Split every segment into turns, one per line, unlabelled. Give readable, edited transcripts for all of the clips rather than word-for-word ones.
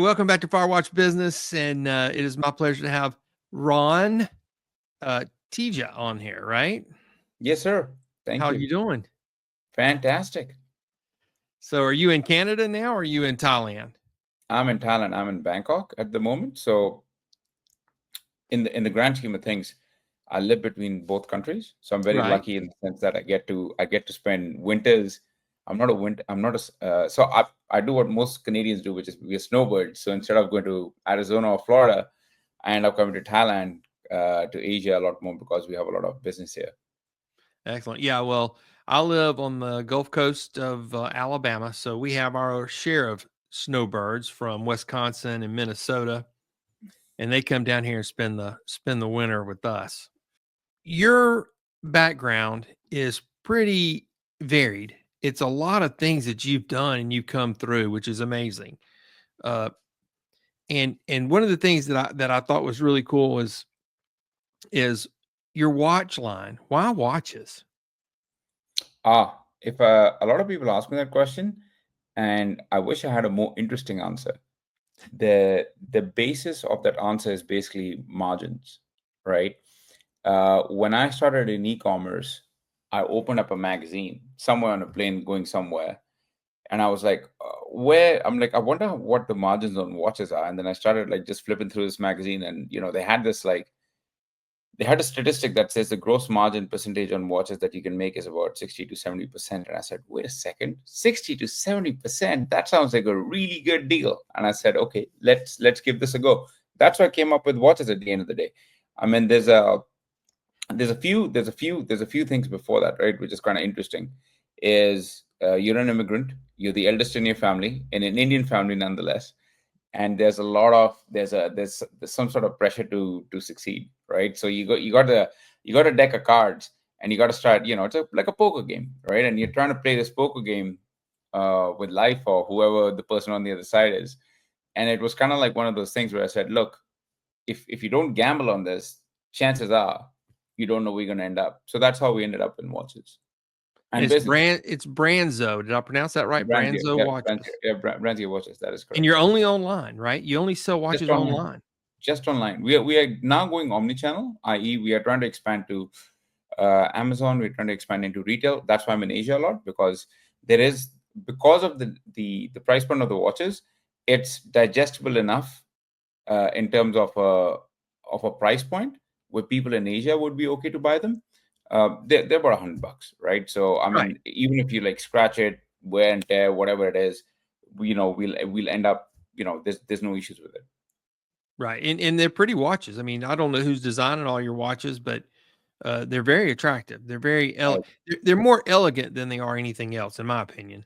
Welcome back to Firewatch Business, and it is my pleasure to have Ron Teja on here, right?
Yes, sir.
How
Thank
are
you.
you doing?
Fantastic.
So are you in Canada now, or are you in Thailand?
I'm in Thailand. I'm in Bangkok at the moment. So in the grand scheme of things, I live between both countries. So I'm very
Right.
lucky in the sense that I get to spend winters. I'm not a winter. I'm not a. So I do what most Canadians do, which is we are snowbirds. So instead of going to Arizona or Florida, I end up coming to Thailand, to Asia a lot more because we have a lot of business here.
Excellent. Yeah, well, I live on the Gulf Coast of Alabama, so we have our share of snowbirds from Wisconsin and Minnesota, and they come down here and spend the winter with us. Your background is pretty varied. It's a lot of things that you've done and you've come through, which is amazing. Uh, and one of the things that I thought was really cool is your watch line. Why watches?
If a lot of people ask me that question, and I wish I had a more interesting answer. The basis of that answer is basically margins, right? When I started in e-commerce, I opened up a magazine somewhere on a plane going somewhere, and I was like, where? I'm like, I wonder what the margins on watches are. And then I started like just flipping through this magazine, and they had this like they had a statistic that says the gross margin percentage on watches that you can make is about 60 to 70%. And I said, wait a second, 60 to 70%? That sounds like a really good deal. And I said, okay, let's give this a go. That's why I came up with watches at the end of the day. I mean, there's a few things before that, right? Which is kind of interesting. Is you're an immigrant, you're the eldest in your family, in an Indian family nonetheless, and there's a lot of there's some sort of pressure to succeed, right? So you got a deck of cards, and you got to start, it's like a poker game, right? And you're trying to play this poker game with life or whoever the person on the other side is. And it was kind of like one of those things where I said, look, if you don't gamble on this, chances are you don't know where you're going to end up. So that's how we ended up in watches
And
and business.
it's Branzo. Did I pronounce that right?
Brands,
Branzo
yeah,
watches.
Brands watches, that is
And
correct.
you're only online, right? You only sell
Just
watches
online.
online.
Just online. We are now going omni-channel, i.e., we are trying to expand to Amazon. We're trying to expand into retail. That's why I'm in Asia a lot, because there is because of the price point of the watches, it's digestible enough in terms of a price point where people in Asia would be okay to buy them. They're about $100, right? So I
Right.
mean, even if you like scratch it, wear and tear, whatever it is, we'll end up, there's no issues with it.
Right. And they're pretty watches. I mean, I don't know who's designing all your watches, but they're very attractive. They're they're more elegant than they are anything else, in my opinion.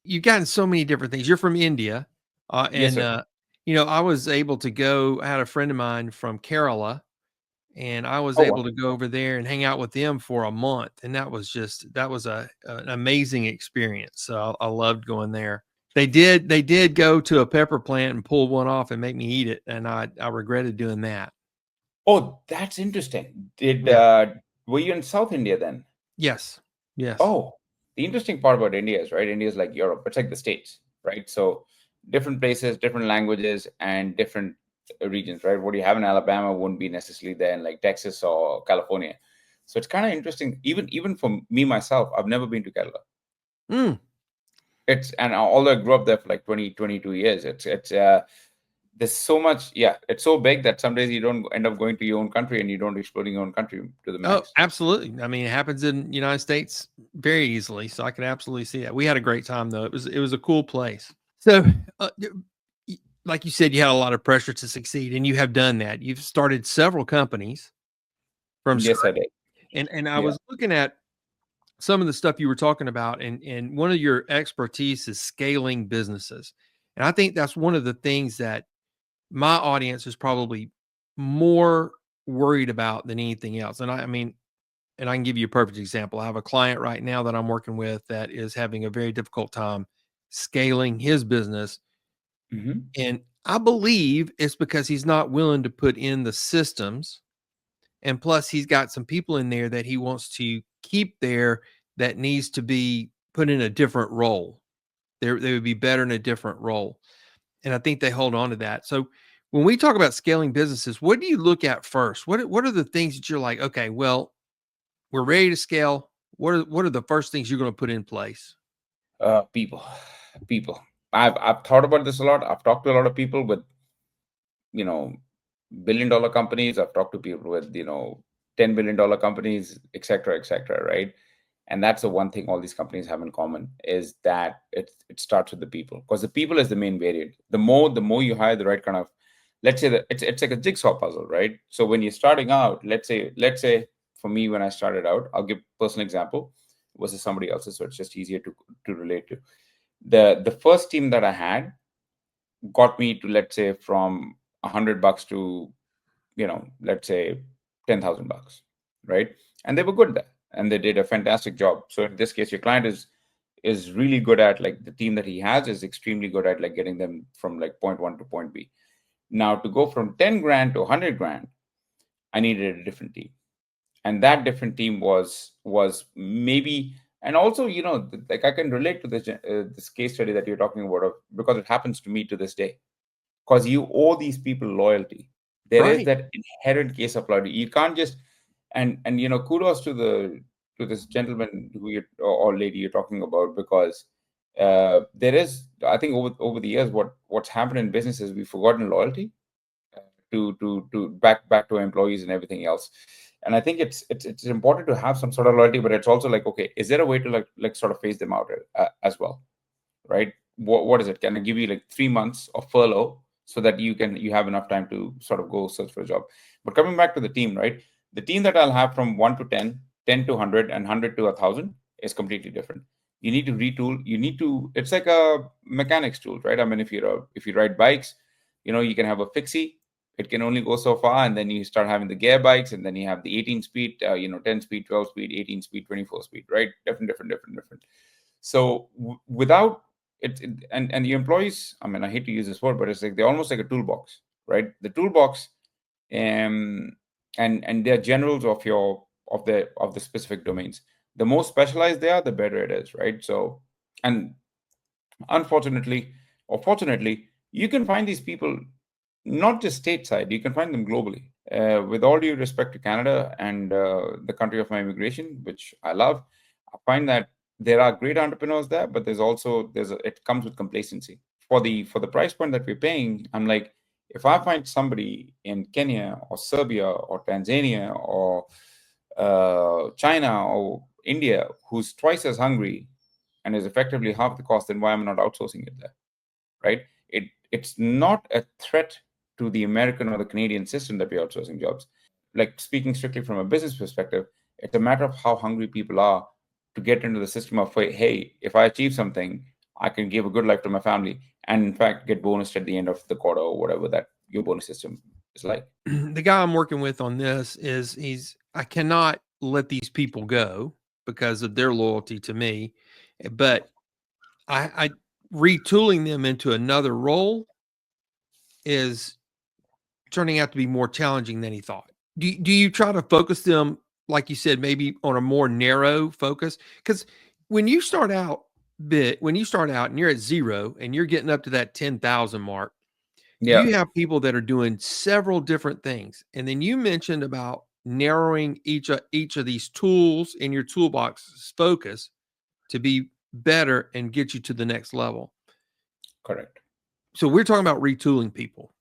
You've gotten so many different things. You're from India,
Yes,
and
sir.
I was able to go. I had a friend of mine from Kerala, and I was
Oh,
able
wow.
to go over there and hang out with them for a month, and that was an amazing experience. So I loved going there. They did go to a pepper plant and pull one off and make me eat it, and I regretted doing that.
Oh, that's interesting.
Yeah.
Were you in South India then?
Yes. Yes.
Oh, the interesting part about India is, right, India is like Europe. It's like the States, right? So different places, different languages, and different regions, right? What you have in Alabama wouldn't be necessarily there in like Texas or California. So it's kind of interesting. Even for me myself, I've never been to Kerala.
Mm.
And although I grew up there for like 22 years, it's there's so much. Yeah, it's so big that some days you don't end up going to your own country, and you don't explore your own country to the
Oh,
max.
absolutely. I mean, it happens in United States very easily, so I can absolutely see that. We had a great time though. It was a cool place. So, like you said, you had a lot of pressure to succeed, and you have done that. You've started several companies from
Yes, I
scratch,
did.
and I
Yeah.
was looking at some of the stuff you were talking about, and one of your expertise is scaling businesses, and I think that's one of the things that my audience is probably more worried about than anything else. And I mean, and I can give you a perfect example. I have a client right now that I'm working with that is having a very difficult time scaling his business.
Hmm.
And I believe it's because he's not willing to put in the systems. And plus, he's got some people in there that he wants to keep there that needs to be put in a different role. They would be better in a different role. And I think they hold on to that. So when we talk about scaling businesses, what do you look at first? What are the things that you're like, okay, well, we're ready to scale. What are the first things you're going to put in place?
People, people. I've thought about this a lot. I've talked to a lot of people with, you know, billion-dollar companies. I've talked to people with, $10 billion companies, et cetera, right? And that's the one thing all these companies have in common, is that it starts with the people, because the people is the main variant. The more you hire the right kind of, let's say that it's like a jigsaw puzzle, right? So when you're starting out, let's say for me, when I started out, I'll give personal example versus somebody else's, so it's just easier to relate to. The first team that I had got me to, let's say, from $100 to, let's say, $10,000, right? And they were good there, and they did a fantastic job. So in this case, your client is really good at, like, the team that he has is extremely good at, like, getting them from, like, point one to point B. Now, to go from 10 grand to 100 grand, I needed a different team, and that different team was maybe. And also, like, I can relate to this case study that you're talking about, because it happens to me to this day, because you owe these people loyalty. There is
Right.
that inherent case of loyalty. You can't just, and kudos to this gentleman or lady you're talking about, because there is, I think, over the years, what's happened in business is we've forgotten loyalty to back to employees and everything else. And I think it's important to have some sort of loyalty, but it's also like, okay, is there a way to, like sort of phase them out as well, right? What is it? Can I give you, like, 3 months of furlough so that you have enough time to sort of go search for a job? But coming back to the team, right? The team that I'll have from 1 to 10, 10 to 100, and 100 to 1,000 is completely different. You need to retool. It's like a mechanics tool, right? I mean, if you ride bikes, you can have a fixie. It can only go so far, and then you start having the gear bikes, and then you have the 18 speed, 10 speed, 12 speed, 18 speed, 24 speed, right? Different. So without and the employees, I mean, I hate to use this word, but it's like they're almost like a toolbox, right? The toolbox, um, and they're generals of the specific domains. The more specialized they are, the better it is, right? So, and unfortunately or fortunately, you can find these people not just stateside, you can find them globally. With all due respect to Canada and the country of my immigration, which I love, I find that there are great entrepreneurs there, but it comes with complacency. For the price point that we're paying, I'm like, if I find somebody in Kenya or Serbia or Tanzania or China or India who's twice as hungry and is effectively half the cost, then why am I not outsourcing it there? Right? It's not a threat to the American or the Canadian system that we're outsourcing jobs. Like, speaking strictly from a business perspective, it's a matter of how hungry people are to get into the system of, hey, if I achieve something, I can give a good life to my family, and in fact get bonused at the end of the quarter or whatever that your bonus system is like.
The guy I'm working with on this I cannot let these people go because of their loyalty to me, but I retooling them into another role is turning out to be more challenging than he thought. Do you try to focus them, like you said, maybe on a more narrow focus? Because when you start out and you're at zero and you're getting up to that 10,000 mark,
Yeah,
you have people that are doing several different things. And then you mentioned about narrowing each of these tools in your toolbox focus to be better and get you to the next level.
correct.
So we're talking about retooling people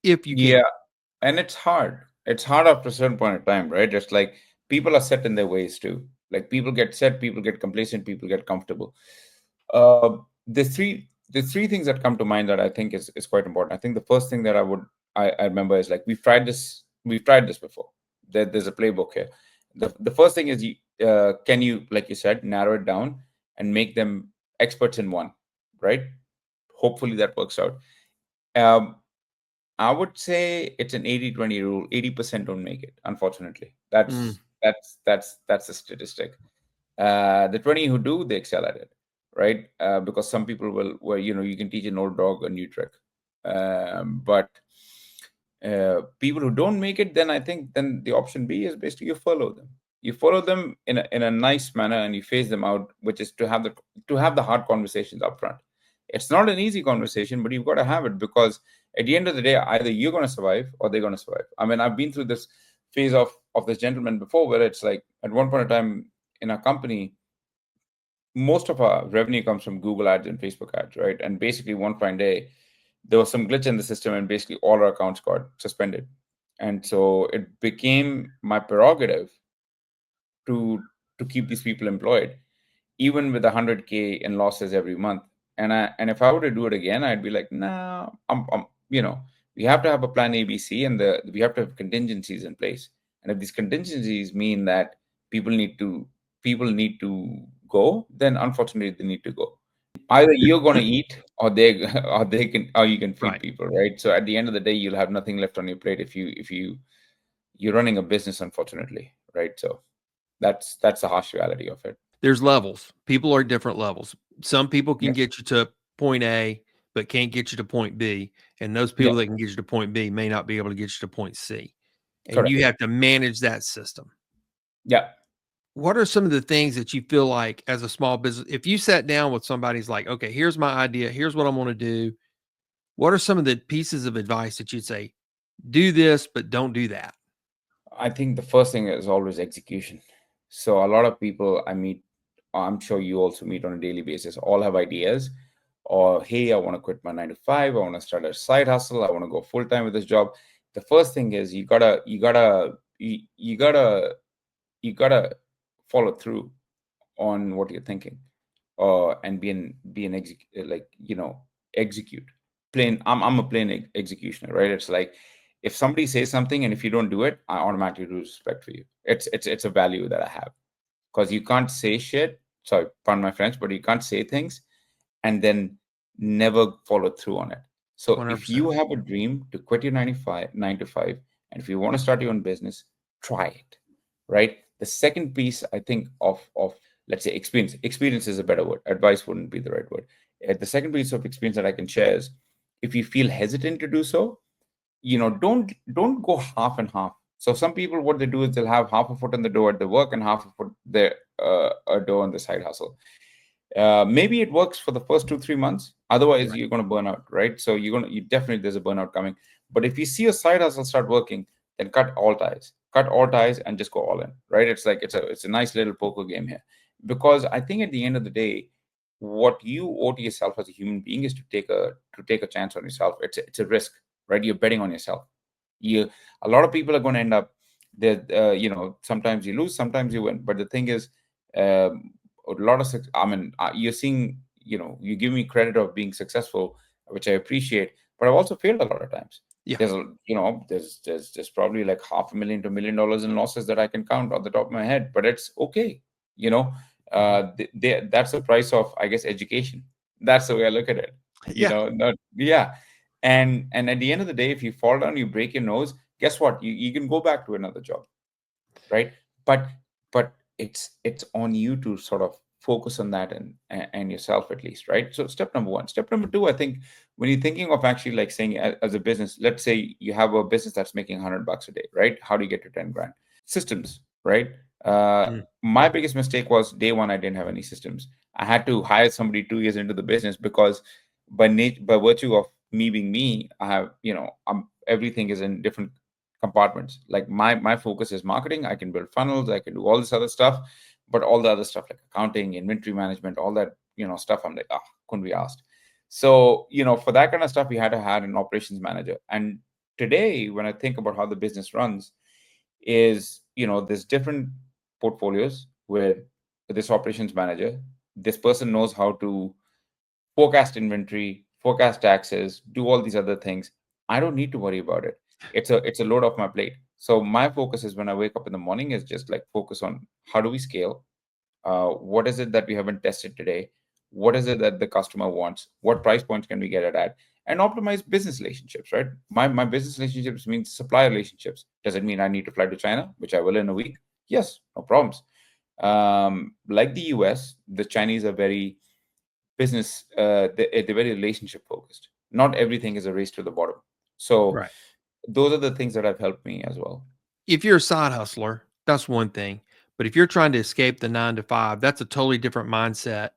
if you can.
Yeah, and it's hard. It's hard after a certain point of time, right? Just like, people are set in their ways too. Like, people get set, people get complacent, people get comfortable. Uh, the three things that come to mind that I think is quite important. I think the first thing that I remember is, like, we've tried this before. There's a playbook here. The first thing is, can you, like you said, narrow it down and make them experts in one, right? Hopefully that works out. Um, I would say it's an 80-20 rule. 80% don't make it, unfortunately.
Mm.
That's a statistic. The 20 who do, they excel at it, right? Because some people you can teach an old dog a new trick. But people who don't make it, then I think then the option B is basically you follow them. You follow them in a nice manner, and you phase them out, which is to have the hard conversations up front. It's not an easy conversation, but you've got to have it, because at the end of the day, either you're going to survive or they're going to survive. I mean, I've been through this phase of this gentleman before, where it's like at one point in time in our company, most of our revenue comes from Google ads and Facebook ads, right? And basically one fine day, there was some glitch in the system and basically all our accounts got suspended. And so it became my prerogative to keep these people employed, even with 100K in losses every month. And if I were to do it again, I'd be like, nah, we have to have a plan ABC, and we have to have contingencies in place. And if these contingencies mean that people need to go, then unfortunately they need to go. Either you're going to eat, or they or you can feed
Right.
people, right? So at the end of the day, you'll have nothing left on your plate you're running a business, unfortunately, right? So that's the harsh reality of it.
There's levels. People are at different levels. Some people can
Yeah,
get you to point A, but can't get you to point B. And those
yeah,
people that can get you to point B may not be able to get you to point C. And
correct.
you have to manage that system.
Yeah,
What are some of the things that you feel like as a small business, if you sat down with somebody's like, okay, here's my idea, here's what I want to do. What are some of the pieces of advice that you'd say, do this, but don't do that?
I think the first thing is always execution. So a lot of people I meet, I'm sure you also meet on a daily basis, all have ideas, or hey, I want to quit my 9 to 5, I want to start a side hustle, I want to go full time with this job. The first thing is you gotta follow through on what you're thinking, and execute. I'm a plain executioner, right? It's like if somebody says something and if you don't do it, I automatically lose respect for you. It's a value that I have, because you can't say shit. Sorry, pardon my French, but you can't say things and then never follow through on it. So if
100%.
you have a dream to quit your 9 to 5, and if you want to start your own business, try it, right? The second piece, I think, of let's say experience. Experience is a better word. Advice wouldn't be the right word. The second piece of experience that I can share is, if you feel hesitant to do so, don't go half and half. So some people, what they do is they'll have half a foot in the door at the work and half a foot there, a door on the side hustle. Maybe it works for the first 2 3 months. Otherwise,
Right.
you're going to burn out, right? So you definitely, there's a burnout coming. But if you see a side hustle start working, then cut all ties, and just go all in, right? It's like it's a nice little poker game here, because I think at the end of the day, what you owe to yourself as a human being is to take a chance on yourself. It's a risk, right? You're betting on yourself. You A lot of people are going to end up there. Sometimes you lose, sometimes you win. But the thing is, a lot of I mean, you're seeing, you give me credit of being successful, which I appreciate, but I've also failed a lot of times.
Yeah.
There's probably like $500,000 to $1 million in losses that I can count on the top of my head, but it's okay. you know
Mhm.
that's the price of, I guess, education. That's the way I look at it.
Yeah.
Not, yeah. And at the end of the day, if you fall down, you break your nose, guess what? You can go back to another job, right? But it's on you to sort of focus on that, and yourself, at least, right? So step number one. Step number two, I think, when you're thinking of actually, like, saying, as a business, let's say you have a business that's making $100 a day, right? How do you get to 10 grand? Systems, right?
Mm.
My biggest mistake was, day one, I didn't have any systems. I had to hire somebody 2 years into the business, because by virtue of me being me, I have, everything is in different compartments. Like, my focus is marketing. I can build funnels, I can do all this other stuff, but all the other stuff, like accounting, inventory management, all that, stuff, I'm like, couldn't be asked. So, for that kind of stuff, we had to have an operations manager. And today, when I think about how the business runs, is, there's different portfolios with this operations manager. This person knows how to forecast inventory, forecast taxes, do all these other things. I don't need to worry about it. It's a load off my plate. So my focus is, when I wake up in the morning, is just like focus on, how do we scale? What is it that we haven't tested today? What is it that the customer wants? What price points can we get it at? And optimize business relationships, right? My business relationships means supplier relationships. Does it mean I need to fly to China, which I will in a week? Yes, no problems. Like the US, the Chinese are very business. They're very relationship focused. Not everything is a race to the bottom. So
Right.
those are the things that have helped me as well.
If you're a side hustler, that's one thing. But if you're trying to escape the 9 to 5, that's a totally different mindset.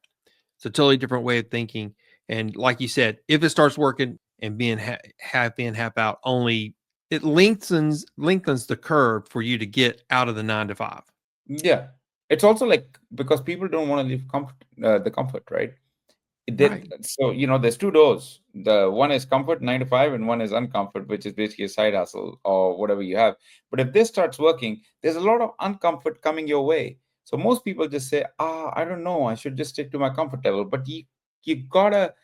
It's a totally different way of thinking. And like you said, if it starts working and being half in, half out, only it lengthens the curve for you to get out of the 9 to 5.
Yeah. It's also like because people don't want to leave the comfort, right?
Right.
So, there's two doors. The one is comfort 9 to 5, and one is uncomfort, which is basically a side hustle or whatever you have. But if this starts working, there's a lot of uncomfort coming your way. So most people just say, I don't know, I should just stick to my comfort level. But you gotta,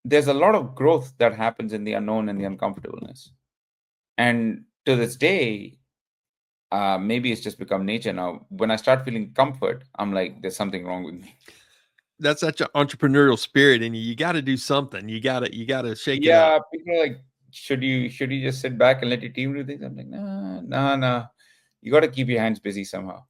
there's a lot of growth that happens in the unknown and the uncomfortableness. And to this day, maybe it's just become nature now. When I start feeling comfort, I'm like, there's something wrong with me.
That's such an entrepreneurial spirit in you. You got to do something. You got to shake it up.
Yeah, people are like, should you just sit back and let your team do things? I'm like, nah, nah, nah. You got to keep your hands busy somehow.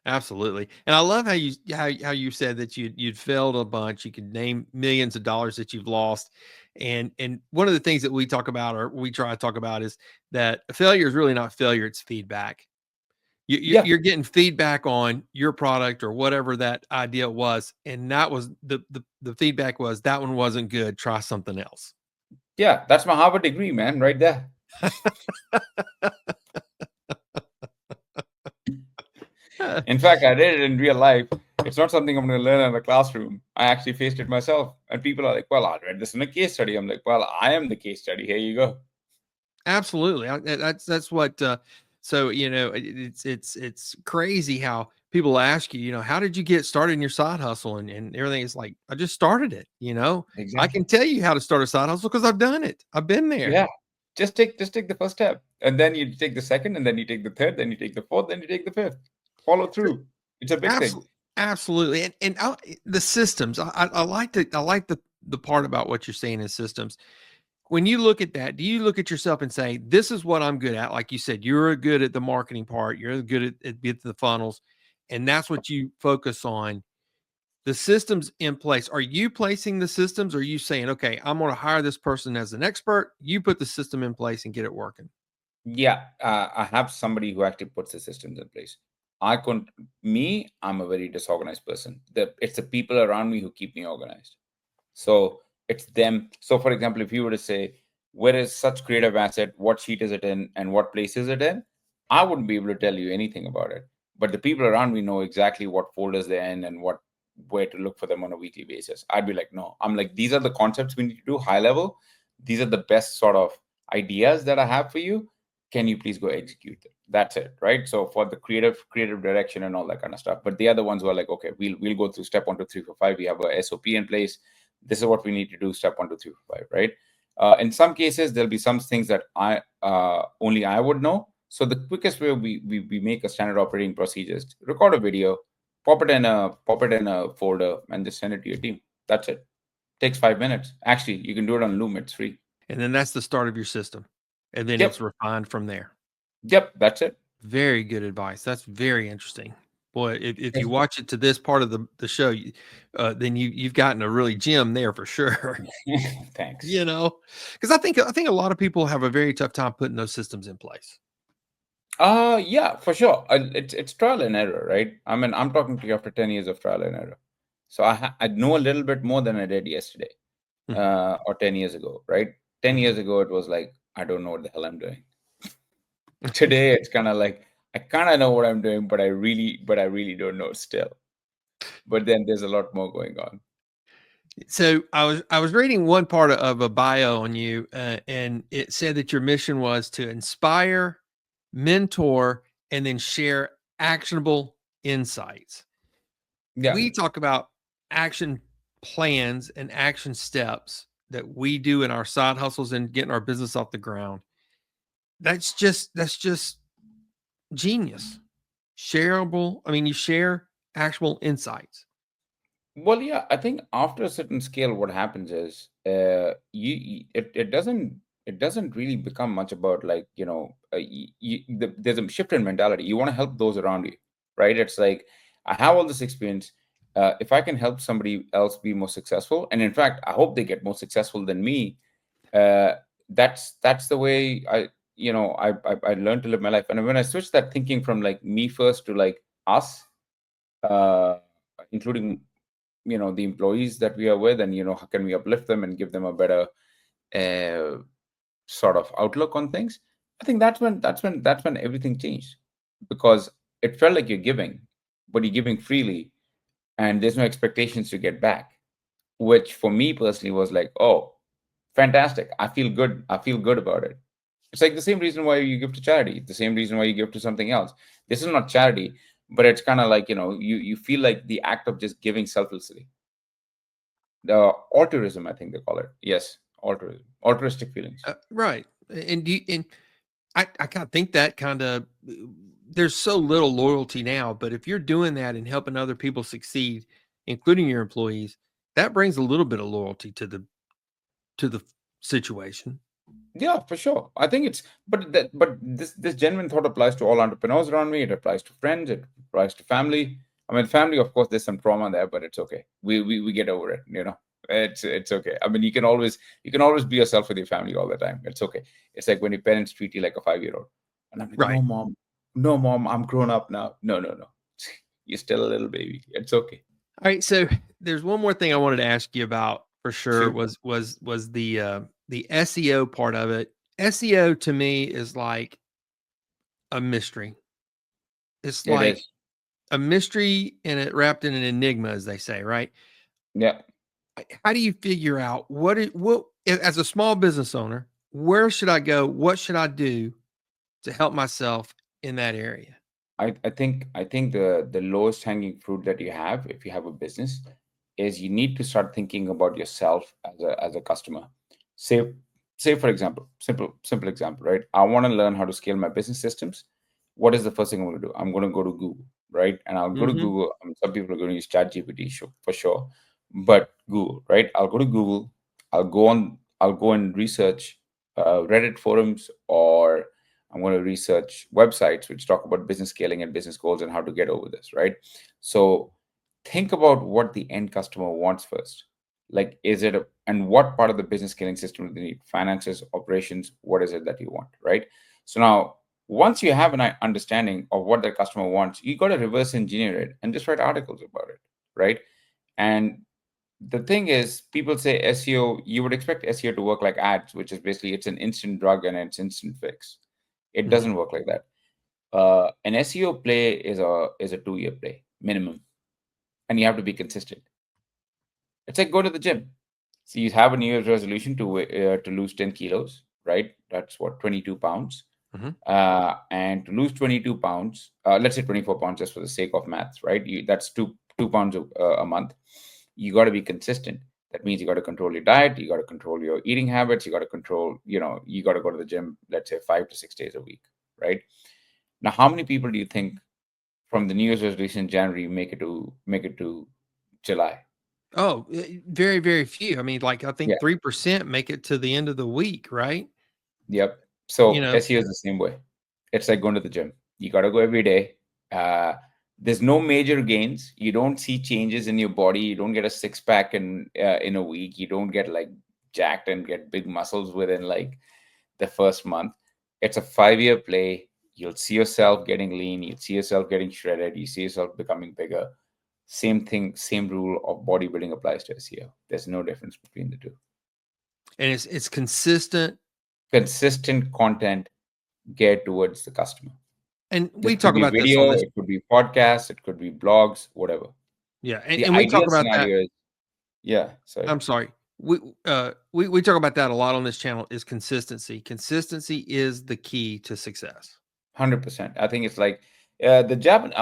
Absolutely. And I love how you said that you'd failed a bunch. You could name millions of dollars that you've lost. And one of the things that we talk about, or we try to talk about, is that failure is really not failure, it's feedback.
Yeah,
You're getting feedback on your product or whatever that idea was, and that was the feedback was that one wasn't good. Try something else.
yeah. That's my Harvard degree, man, right there. In fact, I did it in real life. It's not something I'm going to learn in the classroom. I actually faced it myself. And people are like, well, I read this in a case study. I'm like, well, I am the case study. Here you go.
Absolutely. That's what. So it's crazy how people ask you, how did you get started in your side hustle and everything? It's like I just started it. I
Exactly.
can tell you how to start a side hustle because I've done it. I've been there.
Yeah. Just take the first step. And then you take the second, and then you take the third, then you take the fourth, then you take the fifth. Follow through. It's a big thing.
Absolutely. And the systems. I like the part about what you're saying is systems. When you look at that, do you look at yourself and say, this is what I'm good at? Like you said, you're good at the marketing part, you're good at the funnels, and that's what you focus on. The systems in place. Are you placing the systems? Or are you saying, okay, I'm going to hire this person as an expert? You put the system in place and get it working.
Yeah, I have somebody who actually puts the systems in place. I'm a very disorganized person. It's the people around me who keep me organized. So it's them. So for example, if you were to say, where is such creative asset, what sheet is it in, and what place is it in? I wouldn't be able to tell you anything about it. But the people around me know exactly what folders they're in and where to look for them on a weekly basis. I'd be like, no, I'm like, these are the concepts we need to do high level. These are the best sort of ideas that I have for you. Can you please go execute them? That's it, right? So for the creative direction and all that kind of stuff. But the other ones were like, okay, we'll go through step 1, 2, 3, 4, 5. We have a SOP in place. This is what we need to do. Step 1, 2, 3, 4, 5, right? In some cases, there'll be some things that only I would know. So the quickest way we make a standard operating procedure is record a video, pop it in a folder, and just send it to your team. That's it. Takes 5 minutes. Actually, you can do it on Loom. It's free.
And then that's the start of your system. And then
Yep.
it's refined from there.
Yep. That's it.
Very good advice. That's very interesting. Boy, if you watch it to this part of the show, then you've gotten a really gem there for sure.
Thanks.
Because I think a lot of people have a very tough time putting those systems in place.
Yeah, for sure. It's trial and error, right? I mean, I'm talking to you after 10 years of trial and error. So I know a little bit more than I did yesterday, or 10 years ago, right? 10 years ago, it was like, I don't know what the hell I'm doing. Today, it's kind of like, I kind of know what I'm doing, but I really don't know still. But then there's a lot more going on.
So I was reading one part of a bio on you, and it said that your mission was to inspire, mentor, and then share actionable insights.
Yeah.
We talk about action plans and action steps that we do in our side hustles and getting our business off the ground. That's just genius. Shareable. I mean, you share actual insights.
Well, yeah, I think after a certain scale, what happens is it doesn't really become much about like there's a shift in mentality. You want to help those around you, right? It's like I have all this experience. If I can help somebody else be more successful, and in fact, I hope they get more successful than me. Uh, that's the way I learned to live my life. And when I switched that thinking from like me first to like us, uh, including the employees that we are with, and how can we uplift them and give them a better sort of outlook on things. I think that's when everything changed, because it felt like you're giving, but you're giving freely, and there's no expectations to get back, which for me personally was like, oh, fantastic. I feel good. I feel good about it. It's like the same reason why you give to charity, the same reason why you give to something else. This is not charity, but it's kind of like, you feel like the act of just giving selflessly. The altruism, I think they call it. Yes, altruism, altruistic feelings.
Right. And I kind of think that kind of there's so little loyalty now, but if you're doing that and helping other people succeed, including your employees, that brings a little bit of loyalty to the situation.
Yeah, for sure. I think but this genuine thought applies to all entrepreneurs around me. It applies to friends. It applies to family. I mean, family, of course, there's some trauma there, but it's okay. We get over it. It's okay. I mean, you can always be yourself with your family all the time. It's okay. It's like when your parents treat you like a 5-year-old, and I'm like,
Right.
no, mom, I'm grown up now. No, no, no, you're still a little baby. It's okay.
All right. So there's one more thing I wanted to ask you about for sure
Shoot.
was the SEO part of it. SEO to me is like a mystery. It's
It
like
is.
a mystery and it wrapped in an enigma, as they say, right?
Yeah.
How do you figure out as a small business owner, where should I go? What should I do to help myself in that area?
I think the lowest hanging fruit that you have, if you have a business, is you need to start thinking about yourself as a customer. Say say for example, simple example, right? I want to learn how to scale my business systems. What is the first thing I'm going to do? I'm going to go to Google, right? And I'll go to
Mhm.
Google. I mean, some people are going to use ChatGPT, sure, for sure, but Google, right? I'll go to Google. I'll go and research Reddit forums, or I'm going to research websites which talk about business scaling and business goals and how to get over this, right? So think about what the end customer wants first. Like, and what part of the business scaling system do they need? Finances, operations, what is it that you want, right? So now, once you have an understanding of what the customer wants, you got to reverse engineer it and just write articles about it, right? And the thing is, people say SEO, you would expect SEO to work like ads, which is basically it's an instant drug and it's instant fix. It
Mhm.
doesn't work like that. An SEO play is a 2-year play minimum, and you have to be consistent. It's like go to the gym. So you have a New Year's resolution to lose 10 kilos, right? That's what, 22 pounds.
Mhm.
And to lose 22 pounds, let's say 24 pounds, just for the sake of maths, right? That's 2 pounds a month. You got to be consistent. That means you got to control your diet, you got to control your eating habits, you got to control, you got to go to the gym, let's say 5 to 6 days a week, right? Now, how many people do you think from the New Year's resolution in January make it to July?
Oh, very, very few. I mean, like I
Yeah.
think 3% make it to the end of the week, right?
Yep.
You
So
know,
SEO is the same way. It's like going to the gym. You got to go every day. Uh, there's no major gains. You don't see changes in your body. You don't get a six pack in a week. You don't get like jacked and get big muscles within like the first month. It's a 5-year play. You'll see yourself getting lean. You'll see yourself getting shredded. You see yourself becoming bigger. Same thing, same rule of bodybuilding applies to SEO. There's no difference between the two.
and it's consistent.
Consistent content geared towards the customer.
And
This
we
could
talk
be
about this on
video,
this.
it could be podcasts, it could be blogs, whatever.
Yeah,
The
and we talk
ideal
about that.
scenario is, yeah, sorry,
I'm sorry. We talk about that a lot on this channel is consistency. Consistency is the key to success.
100%. I think it's like I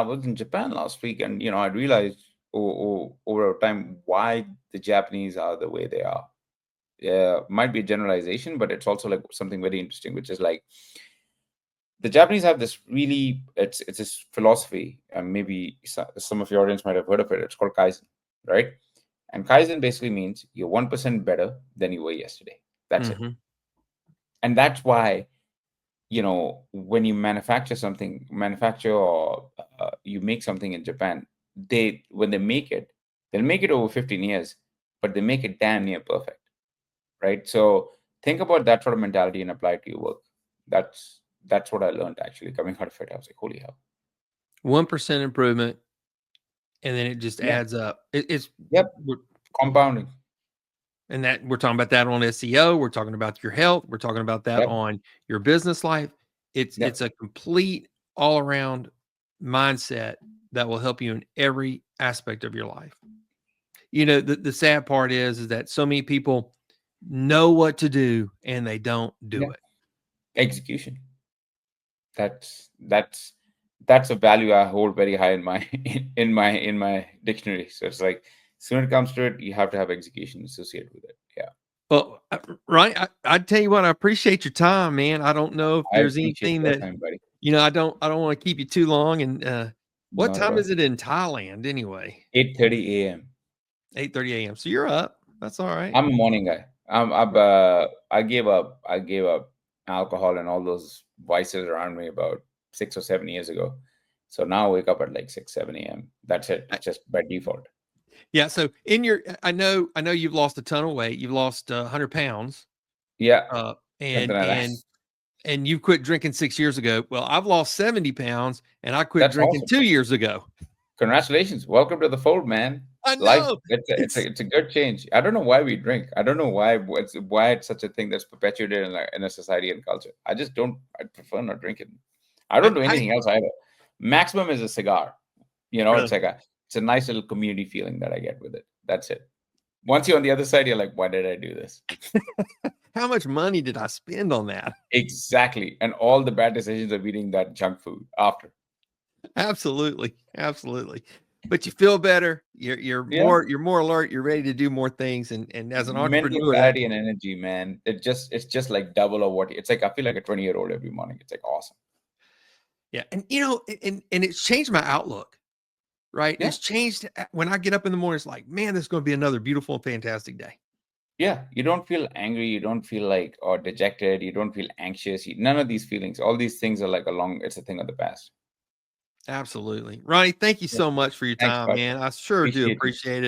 was in Japan last week, and I realized over time why the Japanese are the way they are. Yeah, might be a generalization, but it's also like something very interesting, which is like the Japanese have this really it's this philosophy, and maybe some of your audience might have heard of it. It's called Kaizen, right? And Kaizen basically means you're 1% better than you were yesterday. That's it.
Mhm.
And that's why, when you manufacture or you make something in Japan, when they make it, they'll make it over 15 years, but they make it damn near perfect, right? So think about that sort of mentality and apply it to your work. That's what I learned actually coming out of it. I was like, holy hell.
1% improvement and then it just
Yeah.
adds up. It's
Yep.
we're,
Compounding.
and that we're talking about that on SEO. We're talking about your health. We're talking about that
Yep.
on your business life. It's
Yep.
a complete all around mindset that will help you in every aspect of your life. You know, the sad part is that so many people know what to do and they don't do
Yeah.
it.
Execution. That's a value I hold very high in my in my dictionary. So it's like, soon it comes to it, you have to have execution associated with it. Yeah.
Well, right. I tell you what, I appreciate your time, man. I don't know if
I
there's
appreciate
anything
your
that,
time, buddy.
you know, I don't want to keep you too long. And what
Not at
time
all.
is it in Thailand anyway?
8:30 a.m.
8:30 a.m. So you're up. That's all right.
I'm a morning guy. I gave up alcohol and all those vices around me about 6 or 7 years ago. So now I wake up at like 6, 7 a.m. That's it, just by default.
Yeah. So I know you've lost a ton of weight. You've lost 100 pounds.
Yeah,
And
something like that.
you quit drinking 6 years ago. Well, I've lost 70 pounds and I quit
That's
drinking
awesome.
2 years ago.
Congratulations. Welcome to the fold, man.
I
Life,
know.
it's a good change. I don't know why we drink. I don't know why it's such a thing that's perpetuated in a society and culture. I prefer not drinking. I don't do anything else either. Maximum is a cigar.
Really?
It's a nice little community feeling that I get with it. That's it. Once you're on the other side, you're like, why did I do this?
How much money did I spend on that?
Exactly. And all the bad decisions of eating that junk food after.
Absolutely. Absolutely. But you feel better. You're
Yeah.
more alert. You're ready to do more things. And as an
Mental
entrepreneur,
clarity and energy, man. It's just like double of what it's like. I feel like a 20-year-old every morning. It's like awesome.
yeah. And you know, and it's changed my outlook, right?
Yeah.
It's changed when I get up in the morning. It's like, man, this is going to be another beautiful and fantastic day.
Yeah. You don't feel angry. You don't feel like or dejected. You don't feel anxious. None of these feelings. All these things are like it's a thing of the past.
Absolutely. Ronnie, thank you
Yeah.
so much for your
Thanks,
time,
bud.
man. I sure do
Appreciate you.
appreciate it.